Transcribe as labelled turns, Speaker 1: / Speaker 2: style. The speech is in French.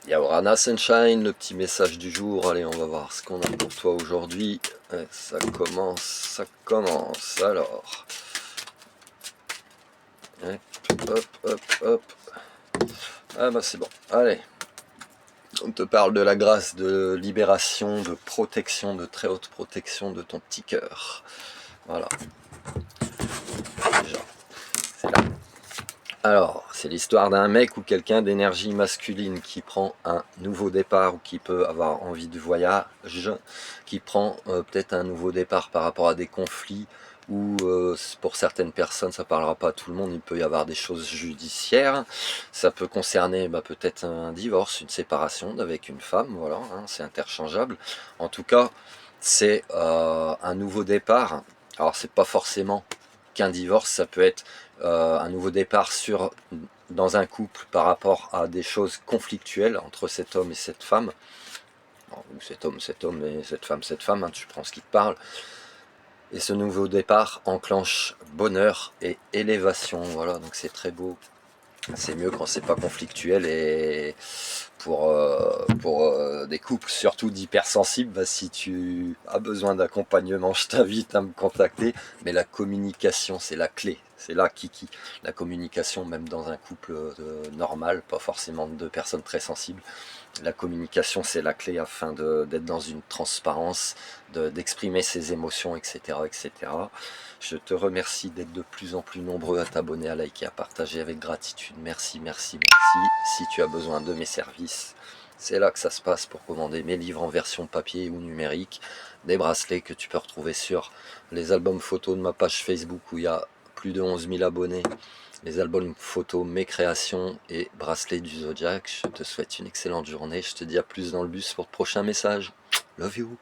Speaker 1: Yaorana Sunshine, le petit message du jour. Allez, on va voir ce qu'on a pour toi aujourd'hui. Ça commence. Alors, hop, hop, hop. Ah bah c'est bon. Allez, on te parle de la grâce, de libération, de protection, de très haute protection de ton petit cœur. Voilà. Déjà, c'est là. Alors, c'est l'histoire d'un mec ou quelqu'un d'énergie masculine qui prend un nouveau départ ou qui peut avoir envie de voyage, qui prend peut-être un nouveau départ par rapport à des conflits ou pour certaines personnes, ça parlera pas à tout le monde, il peut y avoir des choses judiciaires, ça peut concerner peut-être un divorce, une séparation avec une femme, voilà, hein, c'est interchangeable. En tout cas, c'est un nouveau départ. Alors c'est pas forcément qu'un divorce, ça peut être un nouveau départ dans un couple par rapport à des choses conflictuelles entre cet homme et cette femme, ou cet homme et cette femme, hein, tu prends ce qui te parle, et ce nouveau départ enclenche bonheur et élévation, voilà, donc c'est très beau. C'est mieux quand c'est pas conflictuel, et pour des couples surtout d'hypersensibles, si tu as besoin d'accompagnement, je t'invite à me contacter. Mais la communication, c'est la clé, c'est là Kiki. La communication, même dans un couple normal, pas forcément de deux personnes très sensibles, la communication c'est la clé afin d'être dans une transparence, d'exprimer ses émotions, etc., etc. Je te remercie d'être de plus en plus nombreux à t'abonner, à liker, à partager avec gratitude. Merci, merci, merci. Si tu as besoin de mes services, c'est là que ça se passe pour commander mes livres en version papier ou numérique, des bracelets que tu peux retrouver sur les albums photos de ma page Facebook où il y a plus de 11 000 abonnés, les albums photos, mes créations et bracelets du Zodiac. Je te souhaite une excellente journée, je te dis à plus dans le bus pour le prochain message. Love you.